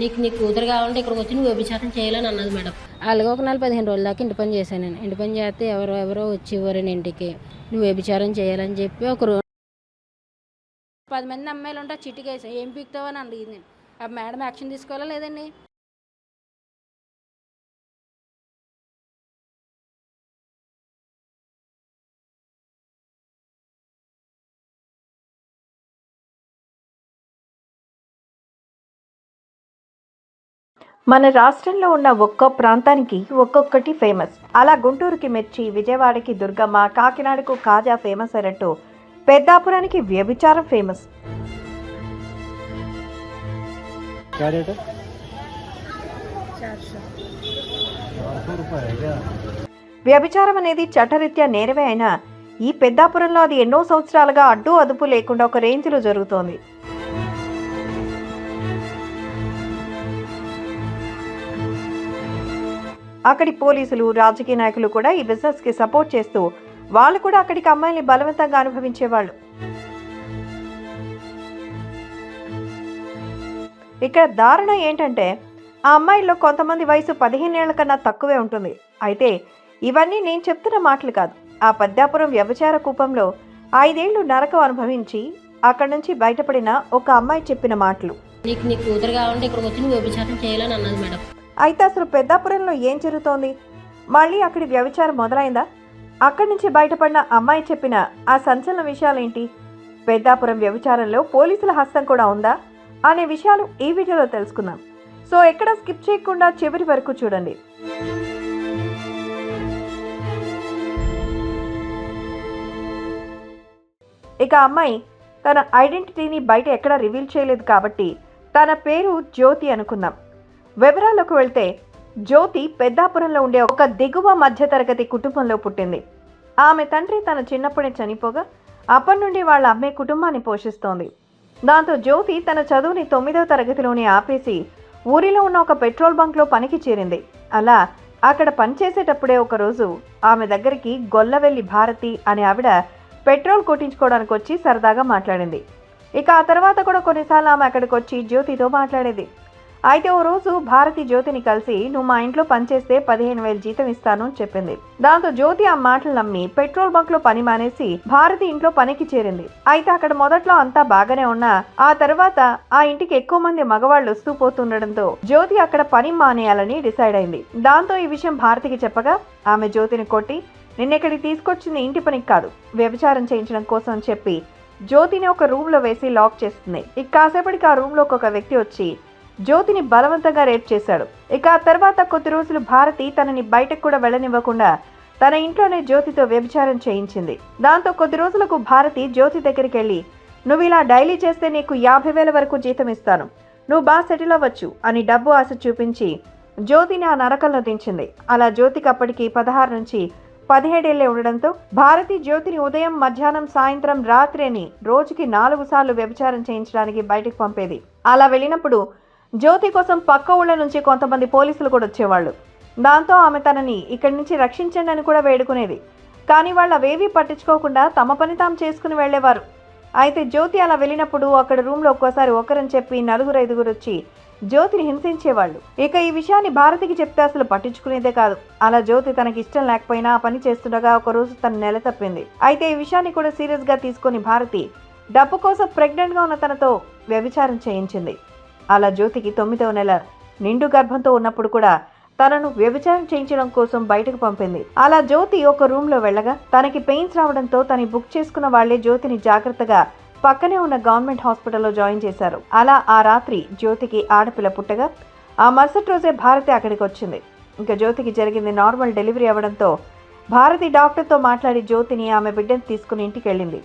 నీ కూతురు కావాలంటే ఇక్కడికి వచ్చి నువ్వు వ్యభిచారం చేయాలని అన్నది మేడం. అలాగే ఒక 15 రోజుల దాకా ఇంటి పని చేశాను నేను. ఇంటి పని చేస్తే ఎవరో వచ్చి ఇవ్వరని ఇంటికి నువ్వు వ్యభిచారం చేయాలని చెప్పి ఒక 10 మంది అమ్మాయిలు ఉంటే చిటికేసి ఏం పీకుతావు అని అడిగింది. ఆ మేడం యాక్షన్ తీసుకోవాలా లేదండి? మన రాష్ట్రంలో ఉన్న ఒక్కో ప్రాంతానికి ఒక్కొక్కటి ఫేమస్. అలా గుంటూరుకి మిర్చి, విజయవాడకి దుర్గమ్మ, కాకినాడకు కాజా ఫేమస్ అయినట్టు పెద్దాపురానికి వ్యభిచారం ఫేమస్. వ్యభిచారం అనేది చట్టరీత్యా నేరమే అయినా ఈ పెద్దాపురంలో అది ఎన్నో సంవత్సరాలుగా అడ్డు అదుపు లేకుండా ఒక రేంజ్లో జరుగుతోంది. అక్కడి పోలీసులు, రాజకీయ నాయకులు కూడా ఈ బిజినెస్ కి సపోర్ట్ చేస్తూ వాళ్ళు కూడా అక్కడికి అమ్మాయిల్ని బలవంతంగా అనుభవించేవాళ్ళు. ఇక్కడ దారుణం ఏంటంటే ఆ అమ్మాయిల్లో కొంతమంది వయసు 15 ఏళ్ల కన్నా తక్కువే ఉంటుంది. అయితే ఇవన్నీ నేను చెప్తున్న మాటలు కాదు. ఆ పెద్దాపురం వ్యభిచార కూపంలో 5 ఏళ్లు నరకం అనుభవించి అక్కడి నుంచి బయటపడిన ఒక అమ్మాయి చెప్పిన మాటలు. నీ కూతురు కావాలంటే ఇక్కడికి వచ్చి నువ్వు వ్యభిచారం చేయాలని అన్నది మేడం. అయితే అసలు పెద్దాపురంలో ఏం జరుగుతోంది? మళ్ళీ అక్కడి వ్యభిచారం మొదలైందా? అక్కడి నుంచి బయటపడిన అమ్మాయి చెప్పిన ఆ సంచలన విషయాలేంటి? పెద్దాపురం వ్యభిచారంలో పోలీసుల హస్తం కూడా ఉందా అనే విషయాలు ఈ వీడియోలో తెలుసుకుందాం. సో ఎక్కడ స్కిప్ చేయకుండా చివరి వరకు చూడండి. ఇక అమ్మాయి తన ఐడెంటిటీని బయట ఎక్కడా రివీల్ చేయలేదు కాబట్టి తన పేరు జ్యోతి అనుకుందాం. వివరాల్లోకి వెళ్తే జ్యోతి పెద్దాపురంలో ఉండే ఒక దిగువ మధ్యతరగతి కుటుంబంలో పుట్టింది. ఆమె తండ్రి తన చిన్నప్పుడే చనిపోగా అప్పటి నుండి వాళ్ళ అమ్మే కుటుంబాన్ని పోషిస్తోంది. దాంతో జ్యోతి తన చదువుని 9వ తరగతిలోనే ఆపేసి ఊరిలో ఉన్న ఒక పెట్రోల్ బంక్లో పనికి చేరింది. అలా అక్కడ పనిచేసేటప్పుడే ఒకరోజు ఆమె దగ్గరికి గొల్లవెల్లి భారతి అనే ఆవిడ పెట్రోల్ కొట్టించుకోవడానికి వచ్చి సరదాగా మాట్లాడింది. ఇక ఆ తర్వాత కూడా కొన్నిసార్లు ఆమె అక్కడికి వచ్చి జ్యోతితో మాట్లాడేది. అయితే ఓ రోజు భారతి జ్యోతిని కలిసి నువ్వు మా ఇంట్లో పనిచేస్తే 15,000 జీతం ఇస్తాను అని చెప్పింది. దాంతో జ్యోతి ఆ మాటలు నమ్మి పెట్రోల్ బంక్ లో పని మానేసి భారతి ఇంట్లో పనికి చేరింది. అయితే అక్కడ మొదట్లో అంతా బాగానే ఉన్నా ఆ తర్వాత ఆ ఇంటికి ఎక్కువ మంది మగవాళ్ళు వస్తూ పోతుండడంతో జ్యోతి అక్కడ పని మానేయాలని డిసైడ్ అయింది. దాంతో ఈ విషయం భారతికి చెప్పగా ఆమె జ్యోతిని కొట్టి నిన్నెక్కడికి తీసుకొచ్చింది ఇంటి పనికి కాదు, వ్యభిచారం చేయించడం కోసం అని చెప్పి జ్యోతిని ఒక రూమ్ లో వేసి లాక్ చేస్తుంది. ఇక కాసేపటికి ఆ రూమ్ లోకి ఒక వ్యక్తి వచ్చి జ్యోతిని బలవంతంగా రేప్ చేశాడు. ఇక ఆ తర్వాత కొద్ది రోజులు భారతి తనని బయటకు కూడా వెళ్ళనివ్వకుండా తన ఇంట్లోనే జ్యోతితో వ్యభిచారం చేయించింది. దాంతో కొద్ది రోజులకు భారతి జ్యోతి దగ్గరికి వెళ్ళి నువ్వు ఇలా డైలీ చేస్తే నీకు 50,000 వరకు జీతం ఇస్తాను, నువ్వు బాగా సెటిల్ అవ్వచ్చు అని డబ్బు ఆశ చూపించి జ్యోతిని ఆ నరకంలో దించింది. అలా జ్యోతికి అప్పటికి 16 నుంచి 17 ఏళ్లే ఉండడంతో భారతి జ్యోతిని ఉదయం, మధ్యాహ్నం, సాయంత్రం, రాత్రి అని రోజుకి 4 సార్లు వ్యభిచారం చేయించడానికి బయటకు పంపేది. అలా వెళ్ళినప్పుడు జ్యోతి కోసం పక్క ఊళ్ళ నుంచి కొంతమంది పోలీసులు కూడా వచ్చేవాళ్ళు. దాంతో ఆమె తనని ఇక్కడి నుంచి రక్షించండి అని కూడా వేడుకునేది. కానీ వాళ్ళు అవేవీ పట్టించుకోకుండా తమ పని తాము చేసుకుని వెళ్లేవారు. అయితే జ్యోతి అలా వెళ్ళినప్పుడు అక్కడ రూమ్లో ఒక్కోసారి ఒకరని చెప్పి 4-5 వచ్చి జ్యోతిని హింసించేవాళ్ళు. ఇక ఈ విషయాన్ని భారతికి చెప్తే అసలు పట్టించుకునేదే కాదు. అలా జ్యోతి తనకి ఇష్టం లేకపోయినా ఆ పని చేస్తుండగా ఒకరోజు తన నెల తప్పింది. అయితే ఈ విషయాన్ని కూడా సీరియస్ గా తీసుకుని భారతి డబ్బు కోసం ప్రెగ్నెంట్ గా ఉన్న తనతో వ్యభిచారం చేయించింది. అలా జ్యోతికి 9వ నెల నిండు గర్భంతో ఉన్నప్పుడు కూడా తనను వ్యభిచారం చేయించడం కోసం బయటకు పంపింది. అలా జ్యోతి ఒక రూమ్ లో వెళ్ళగా తనకి పెయిన్స్ రావడంతో తను బుక్ చేసుకున్న వాళ్లే జ్యోతిని జాగ్రత్తగా పక్కనే ఉన్న గవర్నమెంట్ హాస్పిటల్లో జాయిన్ చేశారు. అలా ఆ రాత్రి జ్యోతికి ఆడపిల్ల పుట్టగా ఆ మరుసటి రోజే భారతి అక్కడికి వచ్చింది. ఇంకా జ్యోతికి జరిగింది నార్మల్ డెలివరీ అవ్వడంతో భారతి డాక్టర్తో మాట్లాడి జ్యోతిని ఆమె బిడ్డను తీసుకుని ఇంటికి వెళ్ళింది.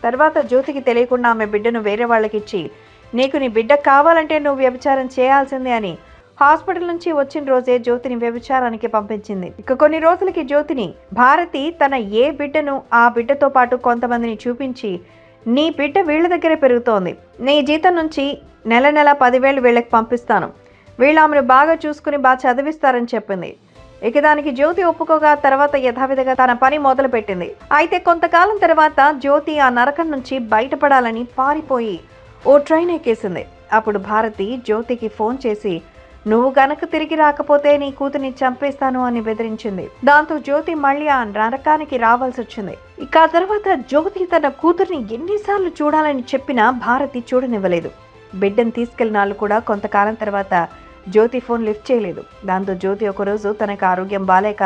తర్వాత జ్యోతికి తెలియకుండా ఆమె బిడ్డను వేరే వాళ్ళకి ఇచ్చి నీకు నీ బిడ్డ కావాలంటే నువ్వు వ్యభిచారం చేయాల్సిందే అని హాస్పిటల్ నుంచి వచ్చిన రోజే జ్యోతిని వ్యభిచారానికి పంపించింది. ఇక కొన్ని రోజులకి జ్యోతిని భారతి తన ఏ బిడ్డను ఆ బిడ్డతో పాటు కొంతమందిని చూపించి నీ బిడ్డ వీళ్ళ దగ్గరే పెరుగుతోంది, నీ జీతం నుంచి నెల 10,000 వీళ్ళకి పంపిస్తాను, వీళ్ళు ఆమెను బాగా చూసుకుని బాగా చదివిస్తారని చెప్పింది. ఇక దానికి జ్యోతి ఒప్పుకోగా తర్వాత యథావిధిగా తన పని మొదలు పెట్టింది. అయితే కొంతకాలం తర్వాత జ్యోతి ఆ నరకం నుంచి బయటపడాలని పారిపోయి ఓ ట్రైన్ ఎక్కేసింది. అప్పుడు భారతి జ్యోతికి ఫోన్ చేసి నువ్వు గనక తిరిగి రాకపోతే నీ కూతుర్ని చంపేస్తాను అని బెదిరించింది. దాంతో జ్యోతి మళ్ళీ ఆ నరకానికి రావాల్సి వచ్చింది. ఇక ఆ తర్వాత జ్యోతి తన కూతుర్ని ఎన్నిసార్లు చూడాలని చెప్పినా భారతి చూడనివ్వలేదు. బిడ్డను తీసుకెళ్లినాళ్ళు కూడా కొంతకాలం తర్వాత జ్యోతి ఫోన్ లిఫ్ట్ చేయలేదు. దాంతో జ్యోతి ఒకరోజు తనకు ఆరోగ్యం బాలేక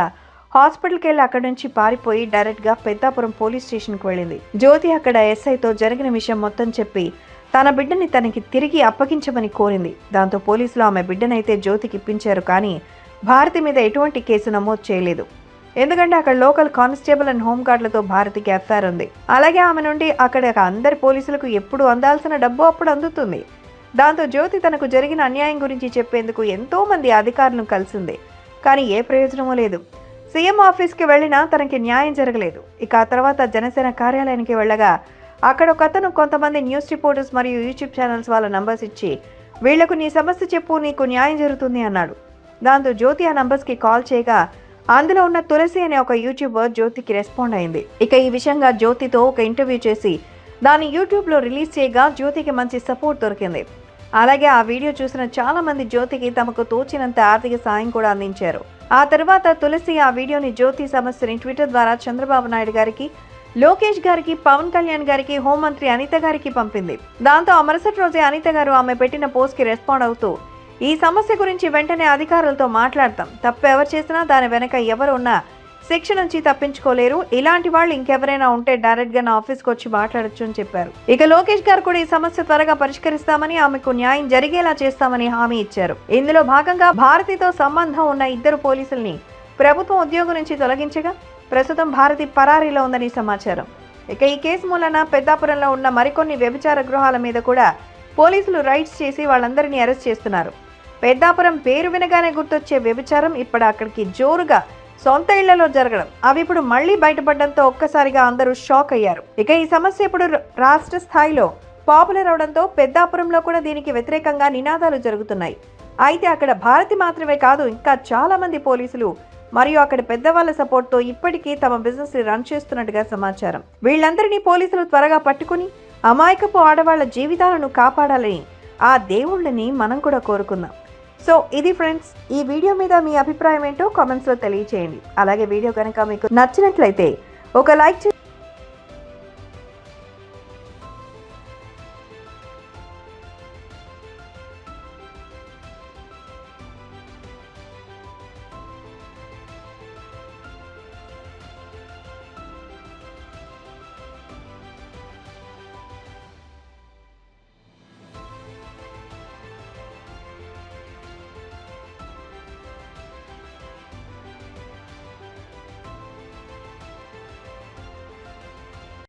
హాస్పిటల్కి వెళ్ళి అక్కడి నుంచి పారిపోయి డైరెక్ట్ గా పెద్దాపురం పోలీస్ స్టేషన్కి వెళ్ళింది. జ్యోతి అక్కడ ఎస్ఐతో జరిగిన విషయం మొత్తం చెప్పి తన బిడ్డని తనకి తిరిగి అప్పగించమని కోరింది. దాంతో పోలీసులు ఆమె బిడ్డనైతే జ్యోతికి ఇప్పించారు, కానీ భారతి మీద ఎటువంటి కేసు నమోదు చేయలేదు. ఎందుకంటే అక్కడ లోకల్ కానిస్టేబుల్ అండ్ హోంగార్డులతో భారతికి ఎఫ్ఐఆర్ ఉంది. అలాగే ఆమె నుండి అక్కడ అందరి పోలీసులకు ఎప్పుడు అందాల్సిన డబ్బు అప్పుడు అందుతుంది. దాంతో జ్యోతి తనకు జరిగిన అన్యాయం గురించి చెప్పేందుకు ఎంతో మంది అధికారులను కలిసింది, కానీ ఏ ప్రయోజనమూ లేదు. సీఎం ఆఫీస్కి వెళ్ళినా తనకి న్యాయం జరగలేదు. ఇక ఆ తర్వాత జనసేన కార్యాలయానికి వెళ్ళగా అక్కడ ఒక అతను కొంతమంది న్యూస్ రిపోర్టర్స్ మరియు యూట్యూబ్ ఛానల్స్ వాళ్ళ నంబర్స్ ఇచ్చి వీళ్లకు నీ సమస్య చెప్పు, నీకు న్యాయం జరుగుతుంది అన్నాడు. దాంతో జ్యోతి ఆ నంబర్స్కి కాల్ చేయగా అందులో ఉన్న తులసి అనే ఒక యూట్యూబర్ జ్యోతికి రెస్పాండ్ అయింది. ఇక ఈ విషయంగా జ్యోతితో ఒక ఇంటర్వ్యూ చేసి దాన్ని యూట్యూబ్లో రిలీజ్ చేయగా జ్యోతికి మంచి సపోర్ట్ దొరికింది. అలాగే ఆ వీడియో చూసిన చాలా మంది జ్యోతికి తమకు తోచినంత ఆర్థిక సాయం కూడా అందించారు. ఆ తర్వాత తులసి ఆ వీడియోని జ్యోతి సమస్యని ట్విట్టర్ ద్వారా చంద్రబాబు నాయుడు గారికి, లోకేష్ గారికి, పవన్ కళ్యాణ్ గారికి, హోంమంత్రి అనిత గారికి పంపింది. దాంతో ఆ మరుసటి రోజే అనిత గారు ఆమె పెట్టిన పోస్ట్ కి రెస్పాండ్ అవుతూ ఈ సమస్య గురించి వెంటనే అధికారులతో మాట్లాడతాం, తప్పు ఎవరు చేసినా దాని వెనక ఎవరు ఉన్నా శిక్ష నుంచి తప్పించుకోలేరు, ఇలాంటి వాళ్ళు ఇంకెవరైనా ఉంటే డైరెక్ట్ గా నా ఆఫీస్కి వచ్చి మాట్లాడొచ్చు అని చెప్పారు. ఇక లోకేష్ గారు కూడా ఈ సమస్య త్వరగా పరిష్కరిస్తామని, ఆమెకు న్యాయం జరిగేలా చేస్తామని హామీ ఇచ్చారు. ఇందులో భాగంగా భారతితో సంబంధం ఉన్న 2 పోలీసుల్ని ప్రభుత్వం ఉద్యోగం నుంచి తొలగించగా ప్రస్తుతం భారతి పరారీలో ఉందని సమాచారం. ఇక ఈ కేసు మూలన పెద్దాపురంలో ఉన్న మరికొన్ని వ్యభిచార గృహాల మీద కూడా పోలీసులు రైడ్స్ చేసి వాళ్ళందరినీ అరెస్ట్ చేస్తున్నారు. పెద్దాపురం పేరు వినగానే గుర్తొచ్చే వ్యభిచారం ఇప్పుడు అక్కడికి జోరుగా సొంత ఇళ్లలో జరగడం, అవి ఇప్పుడు మళ్లీ బయటపడడంతో ఒక్కసారిగా అందరూ షాక్ అయ్యారు. ఇక ఈ సమస్య ఇప్పుడు రాష్ట్ర స్థాయిలో పాపులర్ అవడంతో పెద్దాపురంలో కూడా దీనికి వ్యతిరేకంగా నినాదాలు జరుగుతున్నాయి. అయితే అక్కడ భారతి మాత్రమే కాదు, ఇంకా చాలా మంది పోలీసులు మరియు అక్కడ పెద్దవాళ్ల సపోర్ట్ తో ఇప్పటికీ తమ బిజినెస్ ని రన్ చేస్తున్నట్టుగా సమాచారం. వీళ్ళందరినీ పోలీసులు త్వరగా పట్టుకుని అమాయకపు ఆడవాళ్ల జీవితాలను కాపాడాలని ఆ దేవుళ్ళని మనం కూడా కోరుకుందాం. సో ఇది ఫ్రెండ్స్, ఈ వీడియో మీద మీ అభిప్రాయం ఏంటో కామెంట్స్ లో తెలియచేయండి. అలాగే వీడియో కనుక మీకు నచ్చినట్లయితే ఒక లైక్ చేయండి.